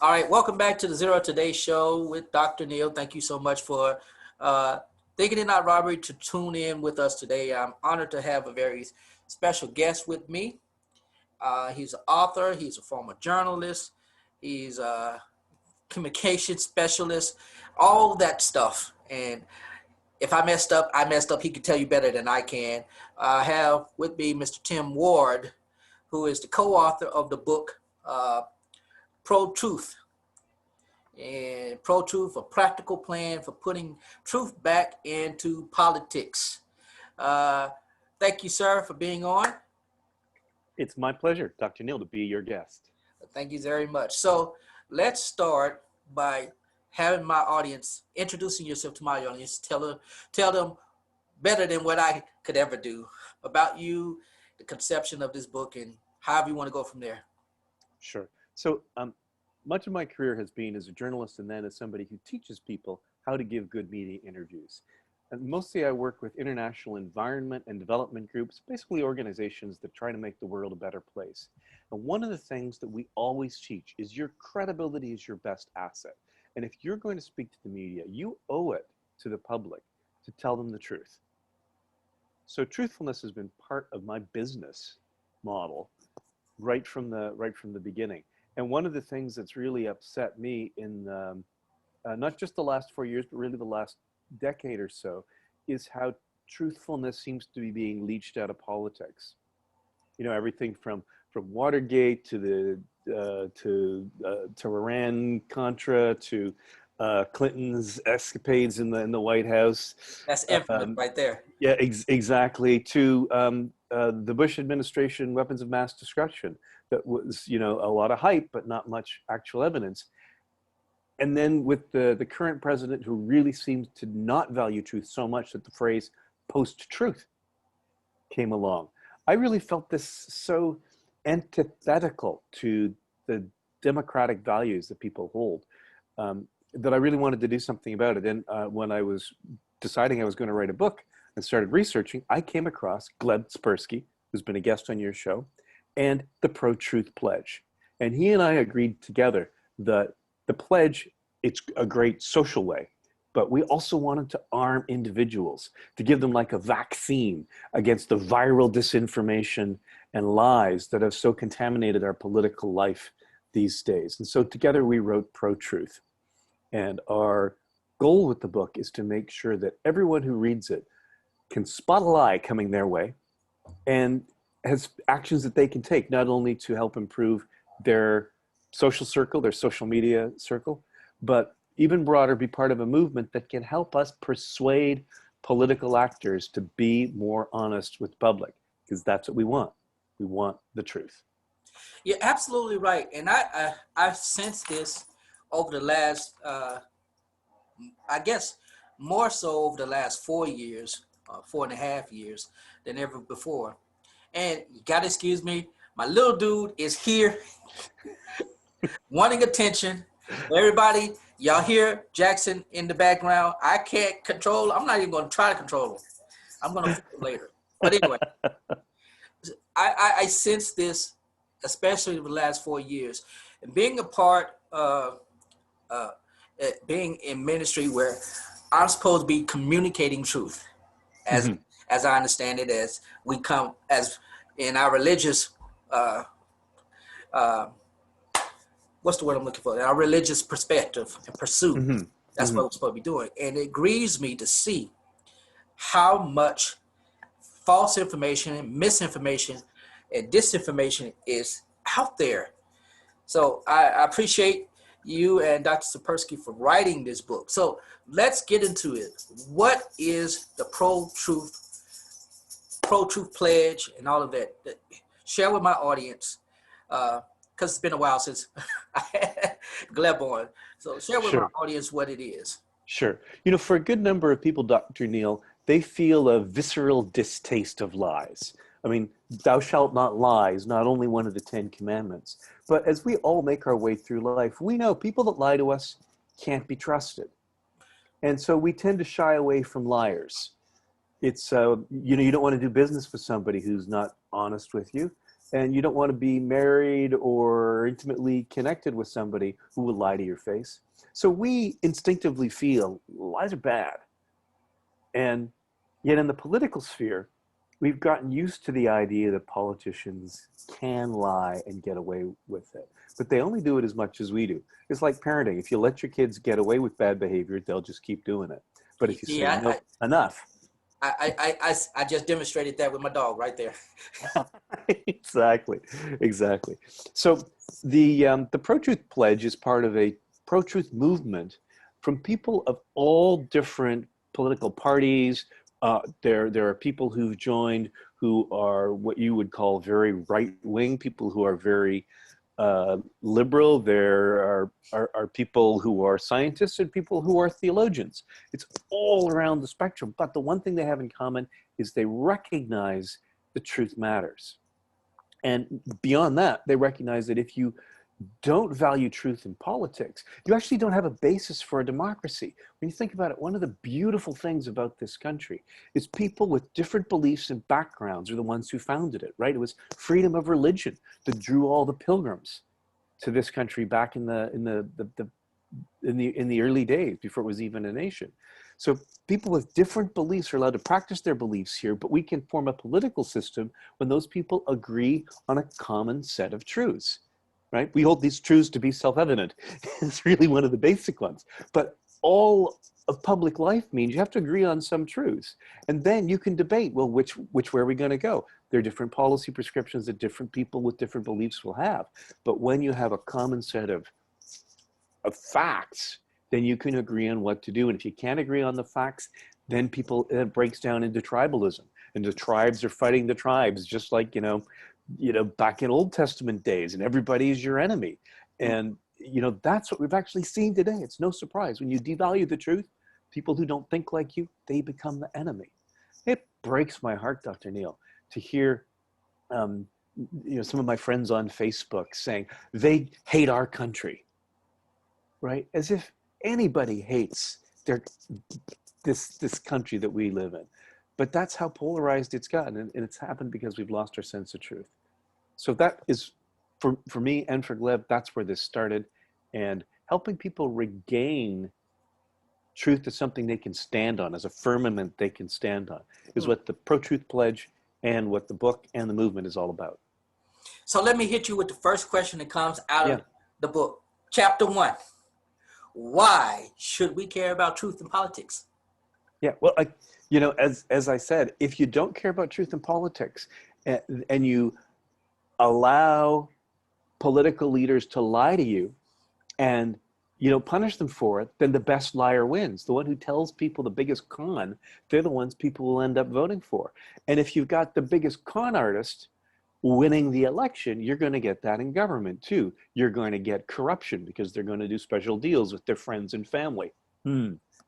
All right, welcome back to the Zero Today Show with Dr. Neil. Thank you so much for uh, thinking it not robbery to tune in with us today. I'm honored to have a very special guest with me. He's an author, he's a former journalist, he's a communication specialist, all that stuff. And if I messed up, I messed up. He can tell you better than I can. I have with me Mr. Tim Ward, who is the co-author of the book Pro-Truth. And Pro-Truth, a practical plan for putting truth back into politics. Uh, Thank you, sir, for being on. It's my pleasure, Dr. Neil, to be your guest. Thank you very much. So let's start by having my audience, introducing yourself to my audience, tell them better than what I could ever do about you, the conception of this book, and however you want to go from there. Sure. So much of my career has been as a journalist and then as somebody who teaches people how to give good media interviews. And mostly I work with international environment and development groups, basically organizations that try to make the world a better place. And one of the things that we always teach is your credibility is your best asset. And if you're going to speak to the media, you owe it to the public to tell them the truth. So truthfulness has been part of my business model right from the beginning. And one of the things that's really upset me in not just the last 4 years, but really the last decade or so, is how truthfulness seems to be being leached out of politics. You know, everything from Watergate to Iran Contra to Clinton's escapades in the White House. That's infamous right there. Yeah, exactly. To the Bush administration weapons of mass destruction. That was, you know, a lot of hype, but not much actual evidence. And then with the current president, who really seems to not value truth so much that the phrase post-truth came along. I really felt this so antithetical to the democratic values that people hold that I really wanted to do something about it. And when I was deciding I was going to write a book and started researching, I came across Gleb Tsipursky, who's been a guest on your show, and the Pro-Truth Pledge. And he and I agreed together that the pledge, it's a great social way, but we also wanted to arm individuals, to give them like a vaccine against the viral disinformation and lies that have so contaminated our political life these days. And so together we wrote Pro-Truth. And our goal with the book is to make sure that everyone who reads it can spot a lie coming their way and has actions that they can take, not only to help improve their social circle, their social media circle, but even broader, be part of a movement that can help us persuade political actors to be more honest with the public, because that's what we want. We want the truth. You're absolutely right. And I've sensed this over the last, I guess, more so over the last 4 years, 4.5 years than ever before. And you gotta excuse me, my little dude is here wanting attention. Everybody, y'all hear Jackson in the background. I can't control, I'm not even gonna try to control him. I'm gonna fix it later. But anyway, I sense this, especially over the last 4 years. And being a part of being in ministry where I'm supposed to be communicating truth, as I understand it, as we come, as in our religious, what's the word I'm looking for? Our religious perspective and pursuit. That's what we're supposed to be doing. And it grieves me to see how much false information, misinformation, and disinformation is out there. So I appreciate you and Dr. Tsipursky for writing this book. So let's get into it. What is the Pro-Truth Pledge and all of that? Share with my audience, because it's been a while since I had Gleb on. So share with my audience what it is. Sure. You know, for a good number of people, Dr. Neil, they feel a visceral distaste of lies. I mean, thou shalt not lie is not only one of the 10 commandments, but as we all make our way through life, we know people that lie to us can't be trusted. And so we tend to shy away from liars. It's, you know, you don't want to do business with somebody who's not honest with you. and you don't want to be married or intimately connected with somebody who will lie to your face. So we instinctively feel lies are bad. And yet in the political sphere, we've gotten used to the idea that politicians can lie and get away with it. But they only do it as much as we do. It's like parenting. If you let your kids get away with bad behavior, they'll just keep doing it. But if you say, Yeah, no, enough. I just demonstrated that with my dog right there. Exactly, exactly. So the Pro-Truth Pledge is part of a pro-truth movement from people of all different political parties. There are people who've joined who are what you would call very right-wing, people who are very liberal. There are people who are scientists and people who are theologians. It's all around the spectrum. But the one thing they have in common is they recognize the truth matters. And beyond that, they recognize that if you don't value truth in politics, you actually don't have a basis for a democracy. When you think about it, one of the beautiful things about this country is people with different beliefs and backgrounds are the ones who founded it, right? It was freedom of religion that drew all the pilgrims to this country back in the early days before it was even a nation. So people with different beliefs are allowed to practice their beliefs here, but we can form a political system when those people agree on a common set of truths, right? We hold these truths to be self-evident. It's really one of the basic ones. But all of public life means you have to agree on some truths. And then you can debate, well, which way are we going to go? There are different policy prescriptions that different people with different beliefs will have. But when you have a common set of facts, then you can agree on what to do. And if you can't agree on the facts, then it breaks down into tribalism. And the tribes are fighting the tribes, just like, back in Old Testament days, and everybody is your enemy. And, that's what we've actually seen today. It's no surprise. When you devalue the truth, people who don't think like you, they become the enemy. It breaks my heart, Dr. Neil, to hear, some of my friends on Facebook saying they hate our country. Right? As if anybody hates this country that we live in. But that's how polarized it's gotten. And it's happened because we've lost our sense of truth. So that is, for me and for Gleb, that's where this started. And helping people regain truth as something they can stand on, as a firmament they can stand on, is what the Pro-Truth Pledge and what the book and the movement is all about. So let me hit you with the first question that comes out of the book. Chapter 1. Why should we care about truth in politics? Yeah, well, as I said, if you don't care about truth in politics and you allow political leaders to lie to you and you don't punish them for it, then the best liar wins. The one who tells people the biggest con, they're the ones people will end up voting for. And if you've got the biggest con artist winning the election, you're going to get that in government too. You're going to get corruption because they're going to do special deals with their friends and family.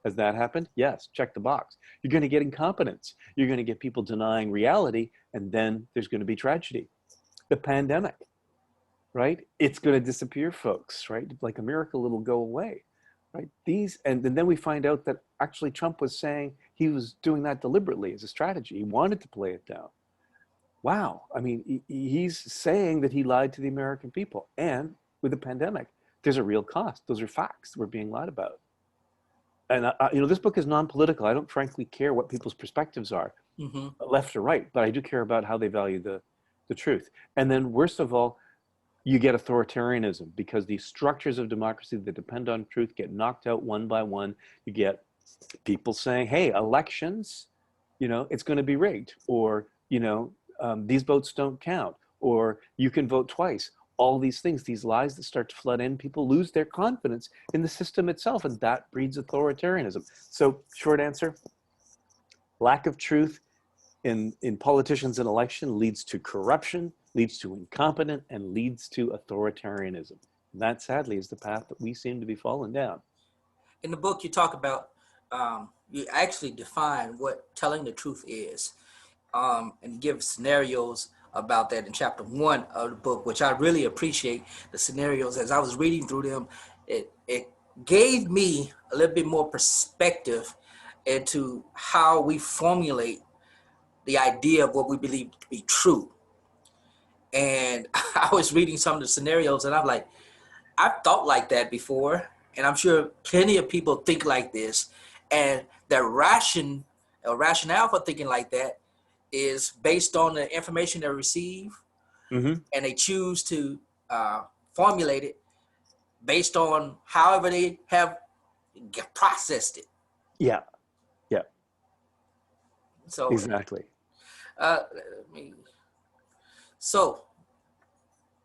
Has that happened? Yes, check the box. You're going to get incompetence. You're going to get people denying reality, and then there's going to be tragedy. The pandemic, right? It's going to disappear, folks, right? Like a miracle, it'll go away, right? And then we find out that actually Trump was saying he was doing that deliberately as a strategy. He wanted to play it down. Wow. I mean, he's saying that he lied to the American people. And with the pandemic, there's a real cost. Those are facts that we're being lied about. And, this book is non-political. I don't frankly care what people's perspectives are, left or right, but I do care about how they value the truth. And then worst of all, you get authoritarianism because the structures of democracy that depend on truth get knocked out one by one. You get people saying, hey, elections, it's going to be rigged, or, these votes don't count, or you can vote twice. All these things, these lies that start to flood in, people lose their confidence in the system itself, and that breeds authoritarianism. So short answer, lack of truth in politicians and election leads to corruption, leads to incompetence, and leads to authoritarianism. And that sadly is the path that we seem to be falling down. In the book, you talk about, you actually define what telling the truth is, and give scenarios about that in chapter 1 of the book, which I really appreciate the scenarios. As I was reading through them, it gave me a little bit more perspective into how we formulate the idea of what we believe to be true. And I was reading some of the scenarios, and I'm like, I've thought like that before, and I'm sure plenty of people think like this. And the rationale for thinking like that is based on the information they receive, Mm-hmm. and they choose to uh, formulate it based on however they have processed it. Yeah, yeah, So, exactly. let me, so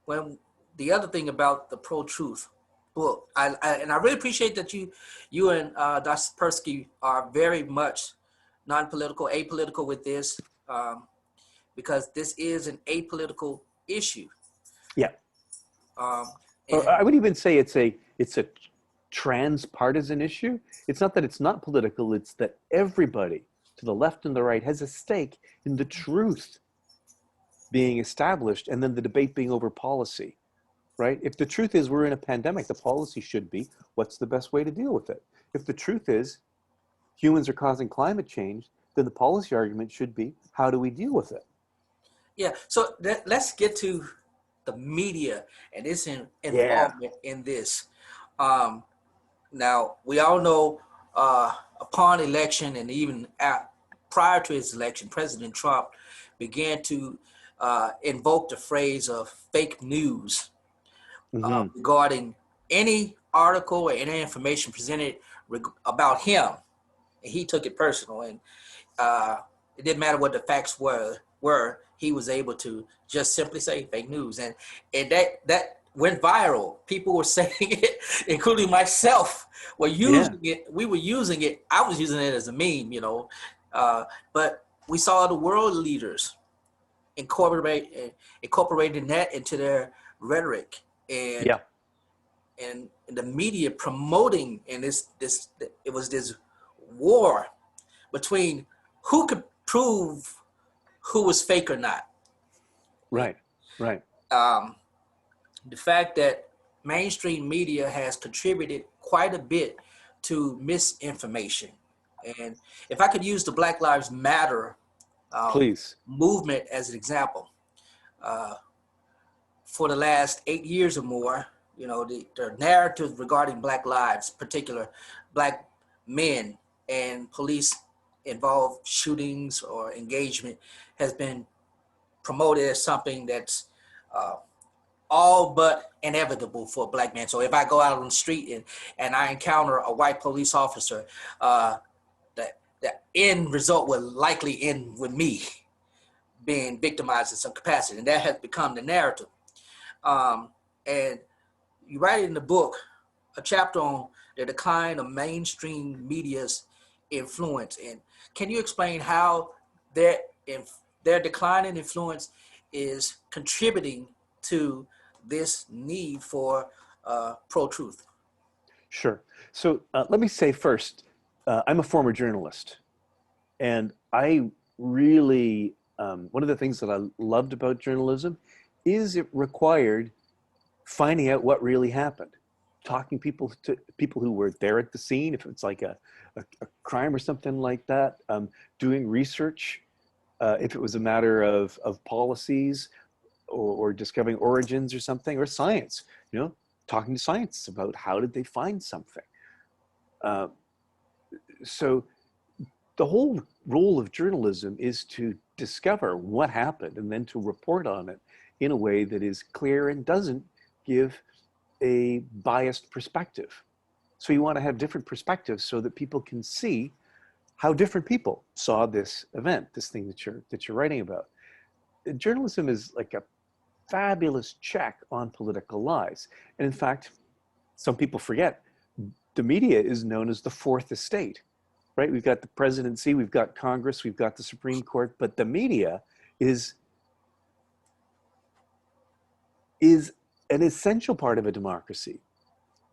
when the other thing about the pro-truth book, and I really appreciate that you and Dr. Persky are very much non-political, apolitical with this, because this is an apolitical issue. Yeah. Um, Or and I would even say it's a transpartisan issue. It's not that it's not political, it's that everybody to the left and the right has a stake in the truth being established and then the debate being over policy, right? If the truth is we're in a pandemic, the policy should be what's the best way to deal with it. If the truth is humans are causing climate change, then the policy argument should be how do we deal with it? yeah, so let's get to the media and its Yeah. involvement in this. Um, Now, we all know upon election and even prior to his election, President Trump began to invoke the phrase of fake news Mm-hmm. regarding any article or any information presented about him. And he took it personal, and it didn't matter what the facts were, he was able to just simply say fake news. And that went viral. People were saying it, including myself, were Yeah. using it. We were using it. I was using it as a meme, but we saw the world leaders incorporating that into their rhetoric, and Yeah. and the media promoting, and this it was this war between who could prove who was fake or not. Right. Right. Um, the fact that mainstream media has contributed quite a bit to misinformation. And if I could use the Black Lives Matter Please. movement as an example, uh, for the last 8 years or more, the narrative regarding Black lives, particular Black men and police involved shootings or engagement, has been promoted as something that's uh, all but inevitable for a Black man. So if I go out on the street and I encounter a white police officer, the end result will likely end with me being victimized in some capacity. And that has become the narrative. Um, and you write in the book a chapter on the decline of mainstream media's influence. And can you explain how their their decline in influence is contributing to this need for pro-truth? Sure. So let me say first, I'm a former journalist, and I really, one of the things that I loved about journalism is it required finding out what really happened, talking to people who were there at the scene, if it's like a crime or something like that, doing research, if it was a matter of policies or discovering origins or something, or science, talking to scientists about how did they find something. Uh, so the whole role of journalism is to discover what happened and then to report on it in a way that is clear and doesn't give a biased perspective. So you want to have different perspectives so that people can see how different people saw this event, this thing that you're writing about. Journalism is like a fabulous check on political lies. And in fact, some people forget the media is known as the fourth estate, right? We've got the presidency, we've got Congress, we've got the Supreme Court, but the media is an essential part of a democracy.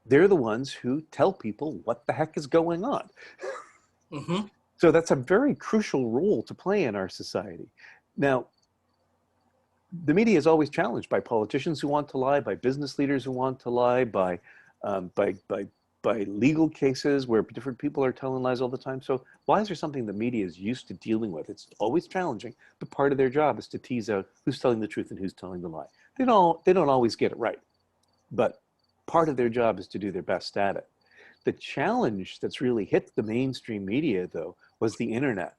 They're the ones who tell people what the heck is going on. Mm-hmm. So that's a very crucial role to play in our society. Now, the media is always challenged by politicians who want to lie, by business leaders who want to lie, by by legal cases where different people are telling lies all the time. So lies are something the media is used to dealing with. It's always challenging, but part of their job is to tease out who's telling the truth and who's telling the lie. They don't always get it right, but part of their job is to do their best at it. The challenge that's really hit the mainstream media, though, was the internet.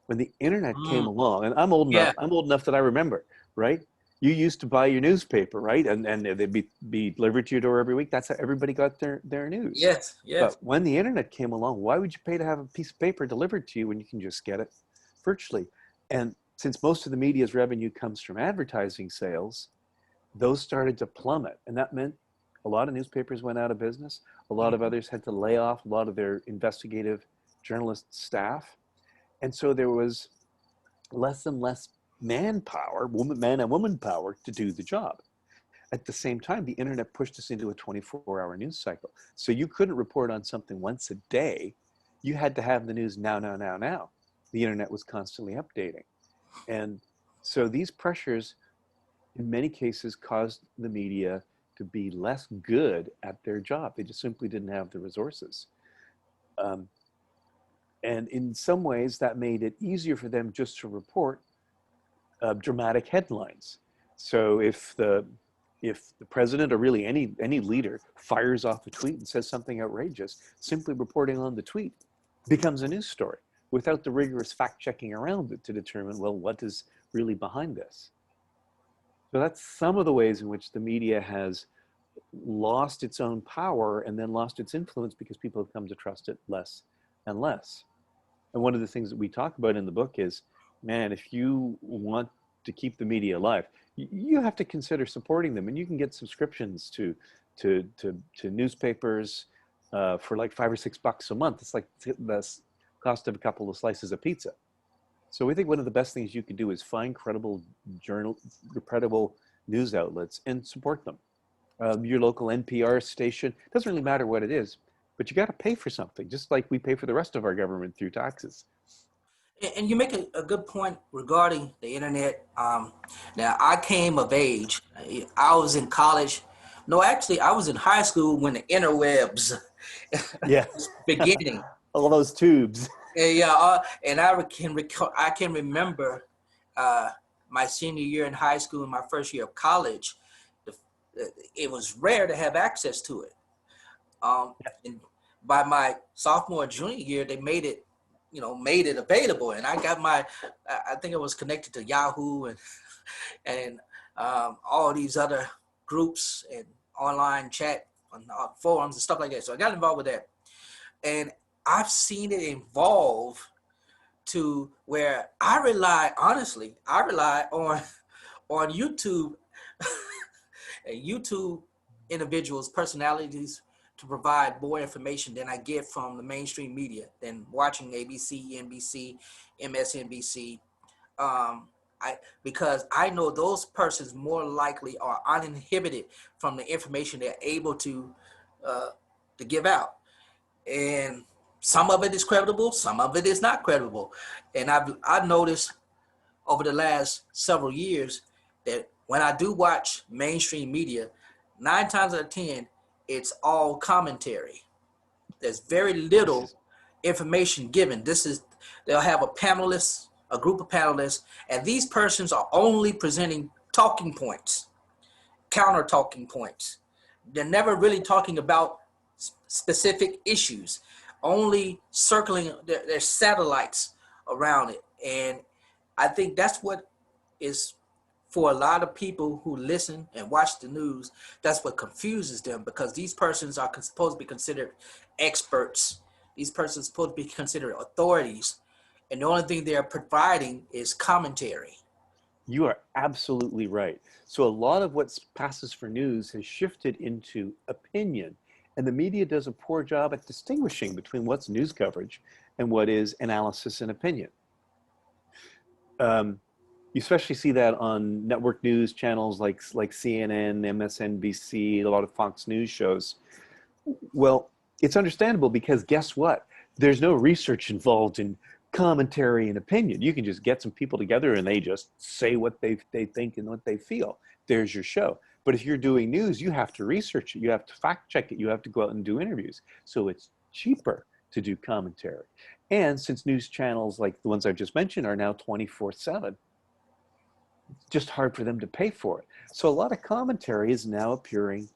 When the internet came Mm, along, and I'm old enough, yeah. I'm old enough that I remember, right? You used to buy your newspaper, right? And they'd be delivered to your door every week. That's how everybody got their news. Yes. Yes. But when the internet came along, why would you pay to have a piece of paper delivered to you when you can just get it virtually? And since most of the media's revenue comes from advertising sales, those started to plummet. And that meant a lot of newspapers went out of business. A lot of Mhm. others had to lay off a lot of their investigative journalist staff. And so there was less and less manpower, man and woman power to do the job. At the same time, the internet pushed us into a 24-hour news cycle. So you couldn't report on something once a day. You had to have the news now, now, now, now. The internet was constantly updating. And so these pressures, in many cases, caused the media to be less good at their job. They just simply didn't have the resources. Um, and in some ways, that made it easier for them just to report dramatic headlines. So if the president or really any leader fires off a tweet and says something outrageous, simply reporting on the tweet becomes a news story without the rigorous fact checking around it to determine, well, what is really behind this. So that's some of the ways in which the media has lost its own power and then lost its influence because people have come to trust it less and less. And one of the things that we talk about in the book is, man, if you want to keep the media alive, you have to consider supporting them. And you can get subscriptions to newspapers for like $5 or $6 a month. It's like the cost of a couple of slices of pizza. So we think one of the best things you can do is find credible news outlets and support them. Your local NPR station, doesn't really matter what it is, but you got to pay for something, just like we pay for the rest of our government through taxes. And you make a good point regarding the internet. Now, I came of age. I was in college. No, actually, I was in high school when the interwebs Yeah, was beginning. all those tubes. Yeah, and I can remember uh, my senior year in high school and my first year of college. The, it was rare to have access to it. And by my sophomore junior year, they made it available, and I got I think it was connected to Yahoo and all these other groups and online chat on forums and stuff like that. So I got involved with that, and I've seen it evolve to where I rely on YouTube and YouTube individuals, personalities to provide more information than I get from the mainstream media, than watching ABC, NBC, MSNBC. Um, because I know those persons more likely are uninhibited from the information they're able to give out, and some of it is credible, some of it is not credible, and I've noticed over the last several years that when I do watch mainstream media, 9 times out of 10, it's all commentary. There's very little information given. They'll have a group of panelists, and these persons are only presenting talking points, counter talking points. They're never really talking about specific issues, only circling their satellites around it. And I think that's what is, for a lot of people who listen and watch the news, that's what confuses them, because these persons are supposed to be considered experts. These persons are supposed to be considered authorities. And the only thing they're providing is commentary. You are absolutely right. So a lot of what passes for news has shifted into opinion, and the media does a poor job at distinguishing between what's news coverage and what is analysis and opinion. You especially see that on network news channels like CNN, MSNBC, a lot of Fox News shows. Well, it's understandable because guess what? There's no research involved in commentary and opinion. You can just get some people together and they just say what they think and what they feel. There's your show. But if you're doing news, you have to research it. You have to fact check it. You have to go out and do interviews. So it's cheaper to do commentary. And since news channels like the ones I just mentioned are now 24/7, it's just hard for them to pay for it. So a lot of commentary is now appearing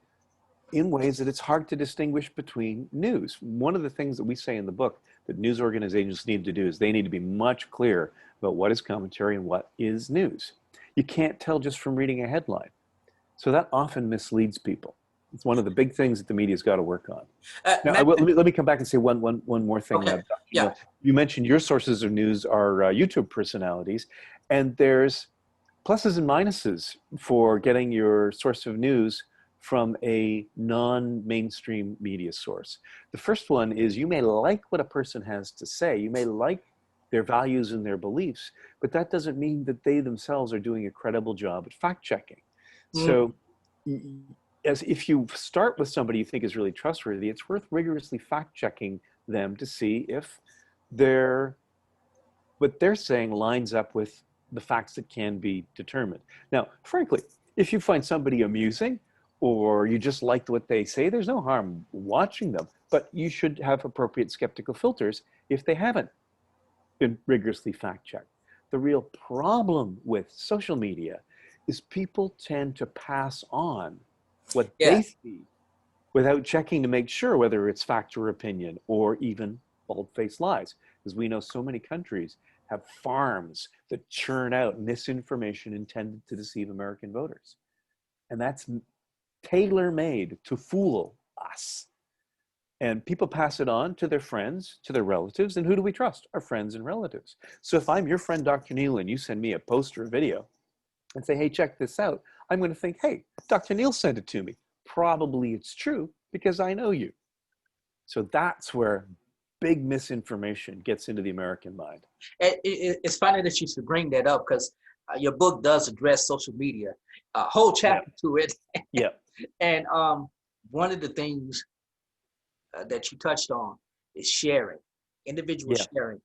in ways that it's hard to distinguish between news. One of the things that we say in the book that news organizations need to do is they need to be much clearer about what is commentary and what is news. You can't tell just from reading a headline. So that often misleads people. It's one of the big things that the media's got to work on. Now, let me come back and say one more thing. Okay. Yeah. You mentioned your sources of news are YouTube personalities, and there's pluses and minuses for getting your source of news from a non-mainstream media source. The first one is you may like what a person has to say. You may like their values and their beliefs, but that doesn't mean that they themselves are doing a credible job at fact-checking. So as if you start with somebody you think is really trustworthy, it's worth rigorously fact-checking them to see if what they're saying lines up with the facts that can be determined. Now, frankly, if you find somebody amusing or you just like what they say, there's no harm watching them, but you should have appropriate skeptical filters if they haven't been rigorously fact-checked. The real problem with social media is people tend to pass on what they see without checking to make sure whether it's fact or opinion or even bald-faced lies. Because we know so many countries have farms that churn out misinformation intended to deceive American voters. And that's tailor-made to fool us. And people pass it on to their friends, to their relatives, and who do we trust? Our friends and relatives. So if I'm your friend, Dr. Neil, and you send me a post or a video and say, hey, check this out, I'm going to think, hey, Dr. Neil sent it to me. Probably it's true because I know you. So that's where big misinformation gets into the American mind. It's funny that you should bring that up because your book does address social media, a whole chapter to it. Yeah. And one of the things that you touched on is sharing, individual sharing.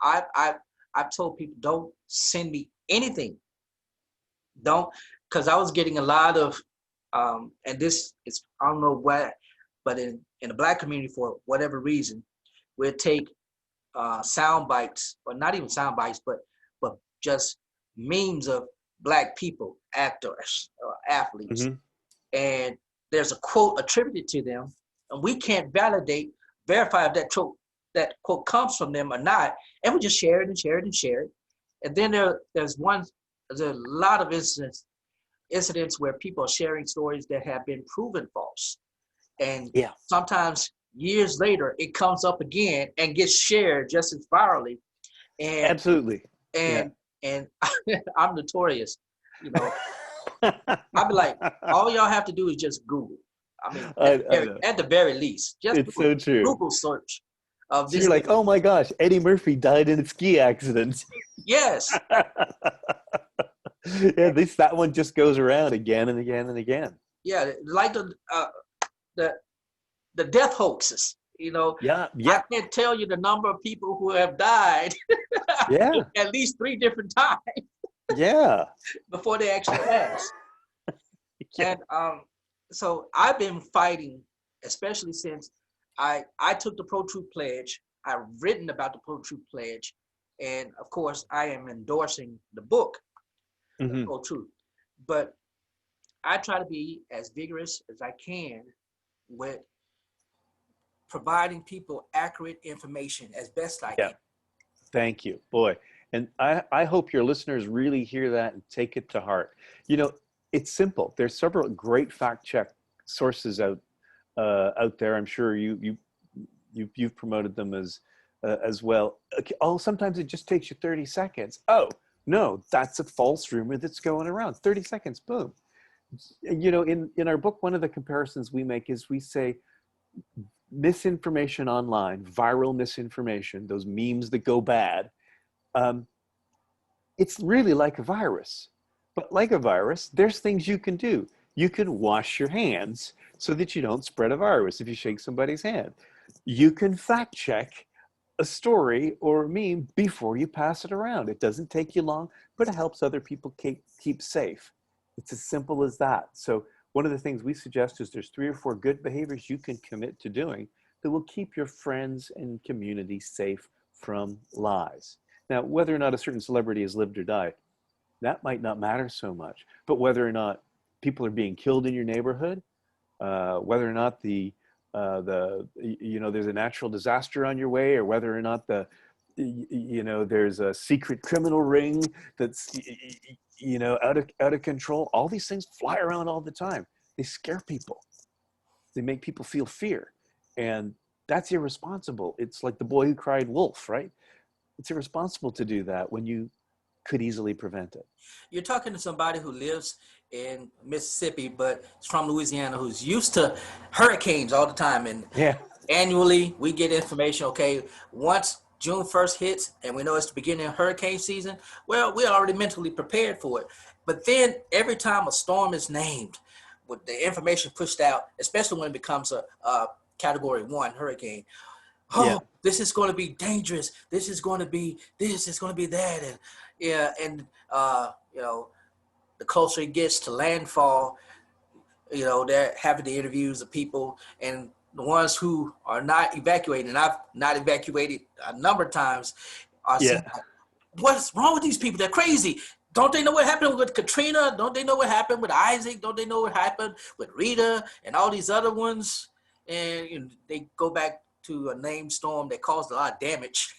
I've told people, don't send me anything. Don't, because I was getting a lot of, and this is, I don't know what, but in the Black community, for whatever reason, we'll take sound bites, or not even sound bites, but just memes of Black people, actors, or athletes. And there's a quote attributed to them, and we can't verify if that quote comes from them or not, and we just share it and share it and share it. And then there's a lot of incidents where people are sharing stories that have been proven false. And sometimes years later, it comes up again and gets shared just as virally. And absolutely. And I'm notorious, you know. I'd be like, all y'all have to do is just Google. I mean, at the very least, just it's so true. Google search of this. So you're like, oh my gosh, Eddie Murphy died in a ski accident. Yes. At least that one just goes around again and again and again. Yeah, like the death hoaxes. You know. Yeah. I can't tell you the number of people who have died. At least 3 different times. Before they actually passed. And so I've been fighting, especially since I took the Pro-Truth Pledge. I've written about the Pro-Truth Pledge, and of course I am endorsing the book, Pro-Truth. But I try to be as vigorous as I can with providing people accurate information as best I can. Thank you, boy. And I hope your listeners really hear that and take it to heart. You know, it's simple. There's several great fact check sources out there. I'm sure you've promoted them as well. Oh, sometimes it just takes you 30 seconds. Oh no, that's a false rumor that's going around. 30 seconds, boom. You know, in our book, one of the comparisons we make is we say misinformation online, viral misinformation, those memes that go bad. It's really like a virus, but like a virus, there's things you can do. You can wash your hands so that you don't spread a virus if you shake somebody's hand. You can fact check a story or a meme before you pass it around. It doesn't take you long, but it helps other people keep safe. It's as simple as that. So one of the things we suggest is there's 3 or 4 good behaviors you can commit to doing that will keep your friends and community safe from lies. Now, whether or not a certain celebrity has lived or died, that might not matter so much. But whether or not people are being killed in your neighborhood, whether or not there's a natural disaster on your way, or whether or not there's a secret criminal ring that's out of control. All these things fly around all the time. They scare people. They make people feel fear, and that's irresponsible. It's like the boy who cried wolf, right? It's irresponsible to do that when you could easily prevent it. You're talking to somebody who lives in Mississippi, but is from Louisiana, who's used to hurricanes all the time. And Yeah. annually, we get information, okay, once June 1st hits and we know it's the beginning of hurricane season, well, we're already mentally prepared for it. But then every time a storm is named, with the information pushed out, especially when it becomes a Category 1 hurricane, this is going to be dangerous. This is going to be this. It's going to be that. And the closer it gets to landfall, they're having the interviews of people, and the ones who are not evacuating, and I've not evacuated a number of times, are saying, what's wrong with these people? They're crazy. Don't they know what happened with Katrina? Don't they know what happened with Isaac? Don't they know what happened with Rita and all these other ones? And they go back to a named storm that caused a lot of damage.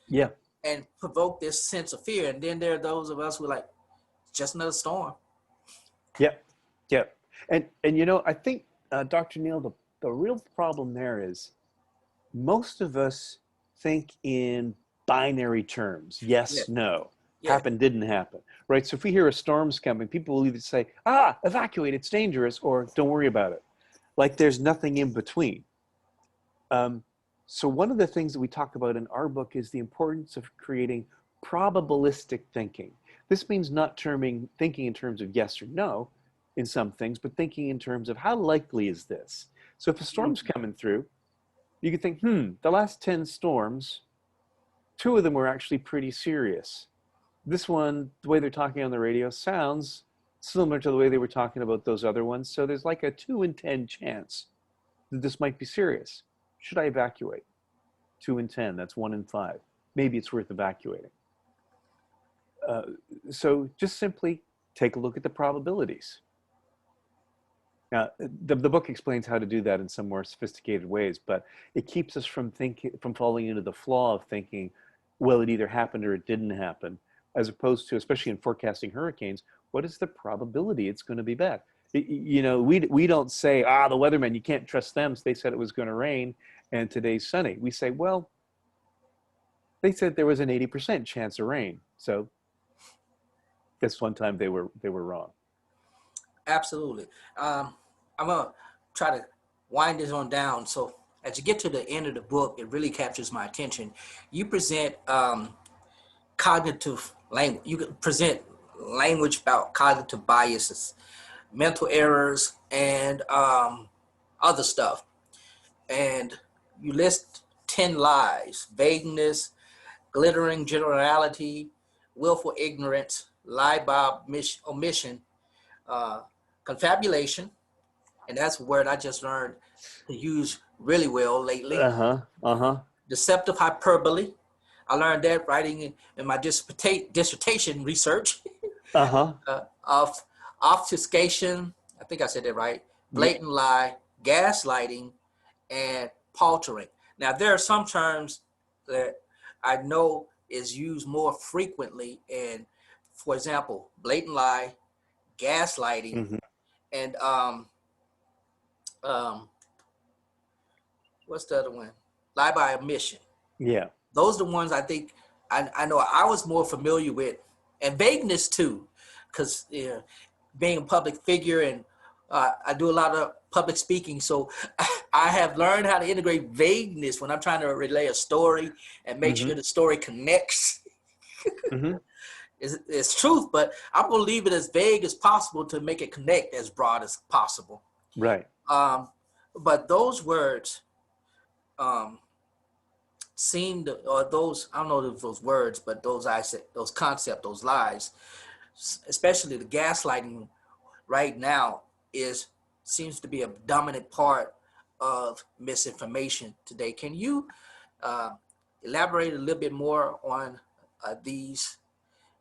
Yeah. And provoke this sense of fear. And then there are those of us who are like, just another storm. Yep. And I think, Dr. Neal, the real problem there is most of us think in binary terms. Yes, no. Happened, didn't happen. Right? So if we hear a storm's coming, people will either say, evacuate, it's dangerous, or don't worry about it. Like there's nothing in between. So one of the things that we talk about in our book is the importance of creating probabilistic thinking. This means not thinking in terms of yes or no in some things, but thinking in terms of how likely is this? So if a storm's coming through, you could think, the last 10 storms, 2 of them were actually pretty serious. This one, the way they're talking on the radio, sounds similar to the way they were talking about those other ones. So there's like a 2 in 10 chance that this might be serious. Should I evacuate? 2 in 10, that's 1 in 5. Maybe it's worth evacuating. So just simply take a look at the probabilities. Now, the book explains how to do that in some more sophisticated ways, but it keeps us from falling into the flaw of thinking, well, it either happened or it didn't happen, as opposed to, especially in forecasting hurricanes, what is the probability it's going to be bad? We don't say, the weathermen, you can't trust them. So they said it was going to rain and today's sunny. We say, well, they said there was an 80% chance of rain. So guess one time they were wrong. Absolutely. I'm going to try to wind this on down. So as you get to the end of the book, it really captures my attention. You present cognitive language. You present language about cognitive biases, mental errors, and other stuff. And you list 10 lies: vagueness, glittering generality, willful ignorance, lie by omission, confabulation, and that's a word I just learned to use really well lately. Deceptive hyperbole. I learned that writing in my dissertation research. Of obfuscation, I think I said that right, blatant lie, gaslighting, and paltering. Now, there are some terms that I know is used more frequently, and for example, blatant lie, gaslighting, and what's the other one? Lie by omission. Yeah. Those are the ones I think I know I was more familiar with, and vagueness too, because being a public figure, and I do a lot of public speaking, so I have learned how to integrate vagueness when I'm trying to relay a story and make sure the story connects. It's truth, but I'm going to leave it as vague as possible to make it connect as broad as possible. Right. But those words seem to, or those, I don't know if those words, but those concepts, those lies, especially the gaslighting right now seems to be a dominant part of misinformation today. Can you uh, elaborate a little bit more on these,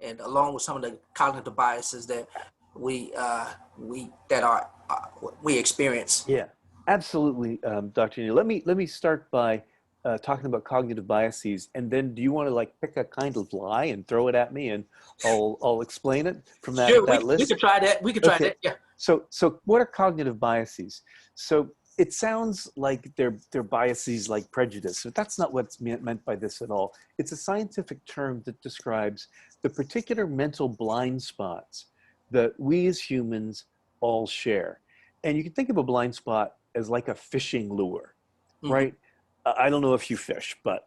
and along with some of the cognitive biases that we experience? Yeah, absolutely, Dr. Neal. Let me start by talking about cognitive biases, and then do you want to like pick a kind of lie and throw it at me, and I'll explain it from Sure, that we list? could try that. We could try Okay. that. Yeah. So what are cognitive biases? So it sounds like they're biases like prejudice, but that's not what's meant by this at all. It's a scientific term that describes the particular mental blind spots that we as humans all share. And you can think of a blind spot as like a fishing lure, Hmm. right? I don't know if you fish, but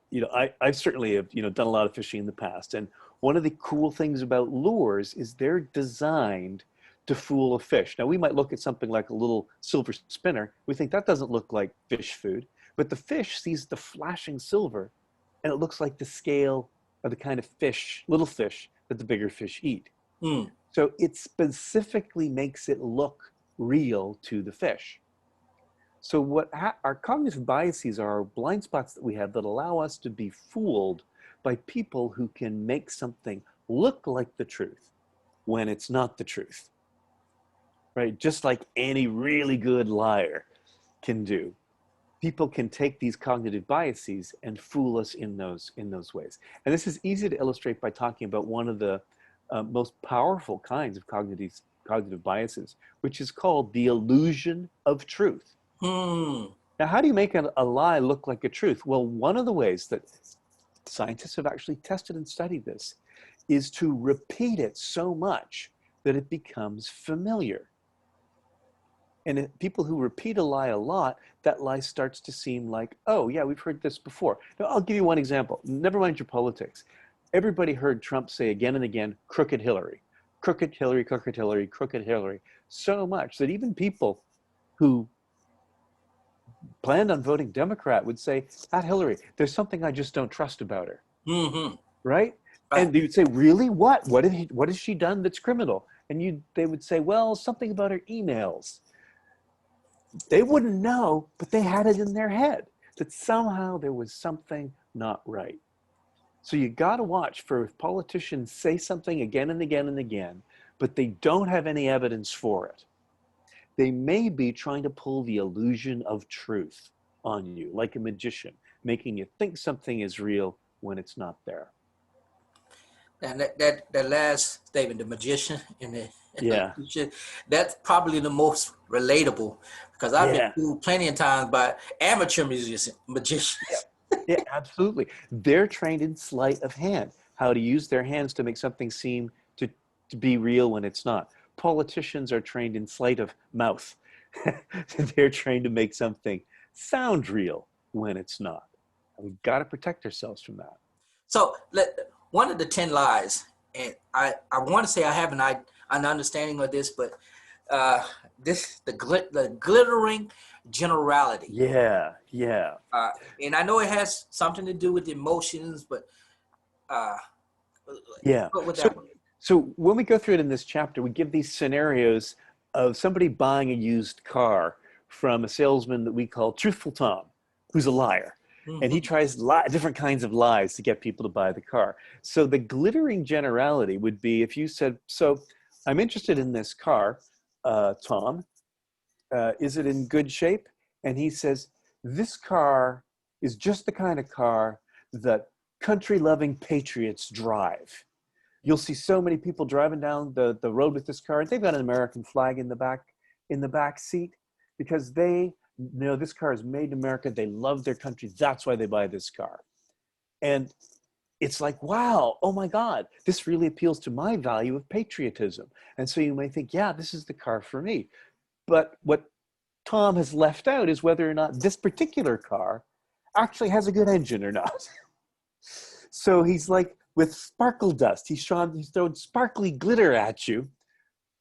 I certainly have done a lot of fishing in the past. And one of the cool things about lures is they're designed to fool a fish. Now we might look at something like a little silver spinner. We think that doesn't look like fish food, but the fish sees the flashing silver, and it looks like the scale of the kind of fish, little fish that the bigger fish eat. Mm. So it specifically makes it look real to the fish. So our cognitive biases are blind spots that we have that allow us to be fooled by people who can make something look like the truth when it's not the truth, right? Just like any really good liar can do. People can take these cognitive biases and fool us in those ways. And this is easy to illustrate by talking about one of the most powerful kinds of cognitive biases, which is called the illusion of truth. Hmm. Now, how do you make a lie look like a truth? Well, one of the ways that scientists have actually tested and studied this is to repeat it so much that it becomes familiar. And people who repeat a lie a lot, that lie starts to seem like, oh, yeah, we've heard this before. Now, I'll give you one example. Never mind your politics. Everybody heard Trump say again and again, crooked Hillary, crooked Hillary, crooked Hillary, crooked Hillary, so much that even people who planned on voting Democrat would say, at Hillary, there's something I just don't trust about her, Mm-hmm. right? Right. And they would say, really? What? What has she done that's criminal? And they would say, well, something about her emails. They wouldn't know, but they had it in their head that somehow there was something not right. So you got to watch for if politicians say something again and again and again, but they don't have any evidence for it. They may be trying to pull the illusion of truth on you, like a magician, making you think something is real when it's not there. And that last statement, the magician and the Yeah, illusion, that's probably the most relatable, because I've been yeah, fooled plenty of times by amateur yeah, magicians. yeah, absolutely. They're trained in sleight of hand, how to use their hands to make something seem to be real when it's not. Politicians are trained in sleight of mouth. They're trained to make something sound real when it's not. We've got to protect ourselves from that. So one of the 10 lies, and I want to say I have an understanding of this, but the glittering generality. Yeah, yeah, Uh, and I know it has something to do with emotions, but uh, yeah. what with So, that one? so when we go through it in this chapter, we give these scenarios of somebody buying a used car from a salesman that we call Truthful Tom, who's a liar. And he Mm-hmm. tries different kinds of lies to get people to buy the car. So the glittering generality would be if you said, so I'm interested in this car, Tom. Is it in good shape? And he says, this car is just the kind of car that country loving patriots drive. You'll see so many people driving down the road with this car. They've got an American flag in the back seat because they know this car is made in America. They love their country. That's why they buy this car. And it's like, wow, oh my God, this really appeals to my value of patriotism. And so you may think, yeah, this is the car for me. But what Tom has left out is whether or not this particular car actually has a good engine or not. So he's like, with sparkle dust, he's throwing sparkly glitter at you,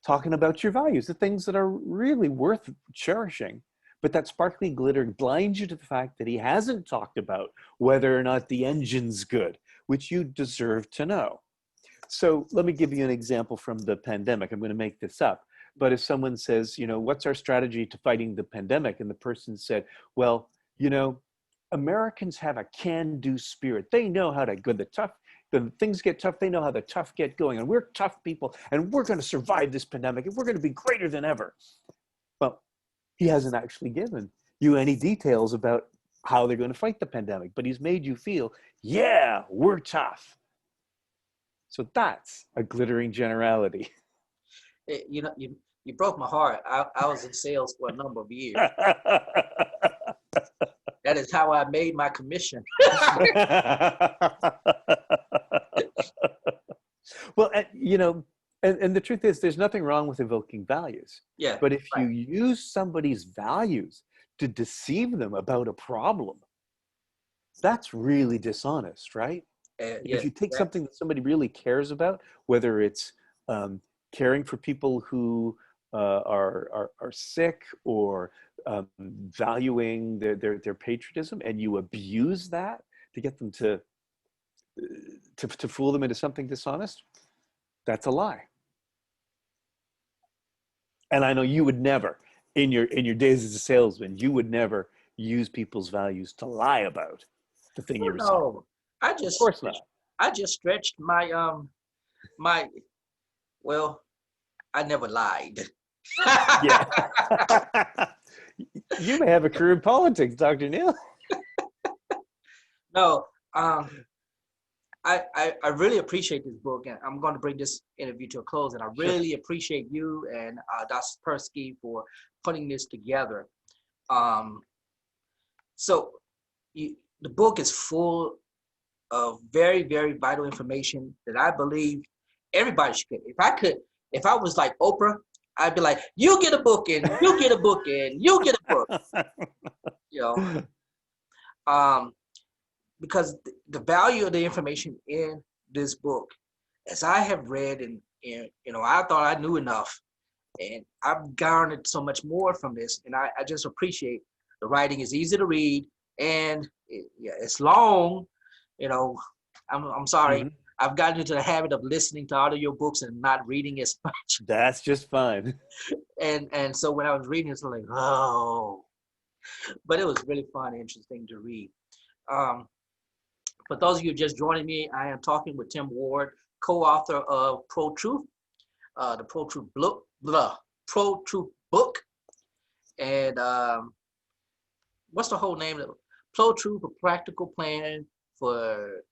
talking about your values, the things that are really worth cherishing. But that sparkly glitter blinds you to the fact that he hasn't talked about whether or not the engine's good, which you deserve to know. So let me give you an example from the pandemic. I'm going to make this up. But if someone says, you know, what's our strategy to fighting the pandemic? And the person said, well, you know, Americans have a can-do spirit. They know how to go the things get tough, they know how the tough get going. And we're tough people, and we're going to survive this pandemic, and we're going to be greater than ever. Well, he hasn't actually given you any details about how they're going to fight the pandemic, but he's made you feel, yeah, we're tough. So that's a glittering generality. You know, you broke my heart. I was in sales for a number of years. That is how I made my commission. Well, you know, and the truth is, there's nothing wrong with evoking values. Yeah. But if you Right. use somebody's values to deceive them about a problem, that's really dishonest, right? Yeah. If you take That, something that somebody really cares about, whether it's caring for people who are sick, or valuing their patriotism, and you abuse that to get them to fool them into something dishonest, that's a lie. And I know you would never, in your days as a salesman, you would never use people's values to lie about the thing oh you're selling. no, I Of just course not. I just stretched my my well, I never lied. Yeah. You may have a career in politics, Dr. Neil. No, I really appreciate this book, and I'm going to bring this interview to a close. And I Sure. really appreciate you and Dr. Persky for putting this together. Um, so the book is full of very, very vital information that I believe everybody should get. If I was like Oprah, I'd be like, you get a book and you get a book and you get a book, you know, because the value of the information in this book, as I have read and you know, I thought I knew enough, and I've garnered so much more from this, and I just appreciate the writing is easy to read, and yeah, it's long, you know. I'm sorry. Mhm. I've gotten into the habit of listening to audio books and not reading as much. That's just fine. And so when I was reading, it's like, oh, but it was really fun and interesting to read. Um, for those of you just joining me, I am talking with Tim Ward, co-author of Pro Truth, the Pro Truth book, Pro Truth book, and what's the whole name of it? Pro Truth, a practical plan for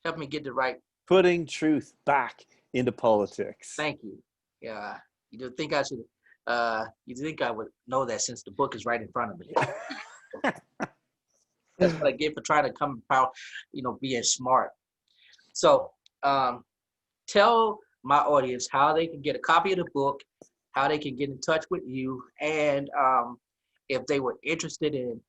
help me get the right. Putting truth back into politics. Thank you. Yeah, you do think I should. You think I would know that since the book is right in front of me. That's what I get for trying to come about, you know, being smart. So tell my audience how they can get a copy of the book, how they can get in touch with you, and if they were interested in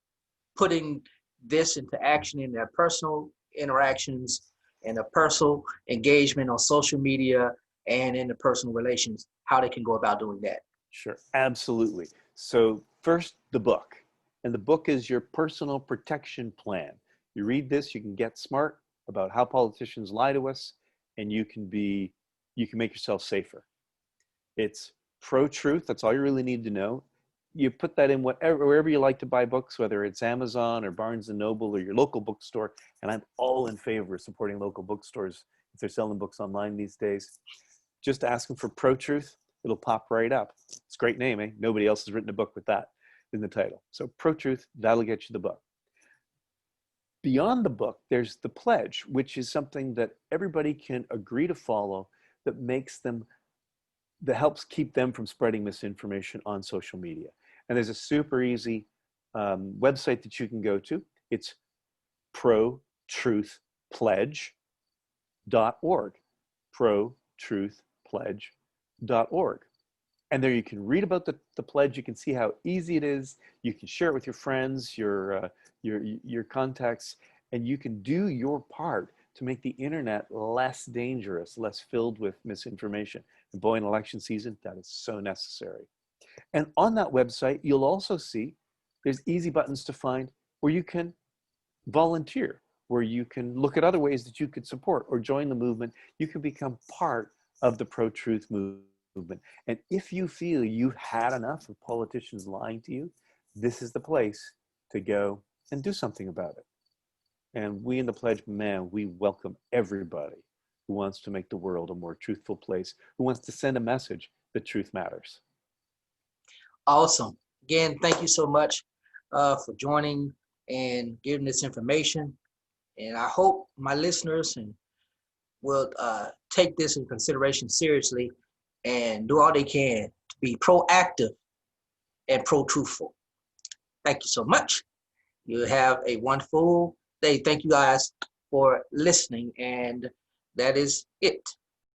putting this into action in their personal interactions and their personal engagement on social media and in the personal relations, how they can go about doing that. Sure, absolutely. So first, the book. And the book is your personal protection plan. You read this, you can get smart about how politicians lie to us, and you can make yourself safer. It's pro-truth, that's all you really need to know. You put that in wherever you like to buy books, whether it's Amazon or Barnes & Noble or your local bookstore, and I'm all in favor of supporting local bookstores if they're selling books online these days. Just ask them for Pro-Truth, it'll pop right up. It's a great name, eh? Nobody else has written a book with that in the title. So Pro-Truth, that'll get you the book. Beyond the book, there's the pledge, which is something that everybody can agree to follow that helps keep them from spreading misinformation on social media. And there's a super easy website that you can go to. It's protruthpledge.org, protruthpledge.org. And there you can read about the pledge. You can see how easy it is. You can share it with your friends, your contacts, and you can do your part to make the internet less dangerous, less filled with misinformation. And boy, in election season, that is so necessary. And on that website, you'll also see there's easy buttons to find where you can volunteer, where you can look at other ways that you could support or join the movement. You can become part of the pro-truth movement movement. And if you feel you've had enough of politicians lying to you, this is the place to go and do something about it. And we in the Pledge, man, we welcome everybody who wants to make the world a more truthful place, who wants to send a message that truth matters. Awesome. Again, thank you so much for joining and giving this information. And I hope my listeners will take this in consideration seriously and do all they can to be proactive and pro-truthful. Thank you so much. You have a wonderful day. Thank you guys for listening. And that is it.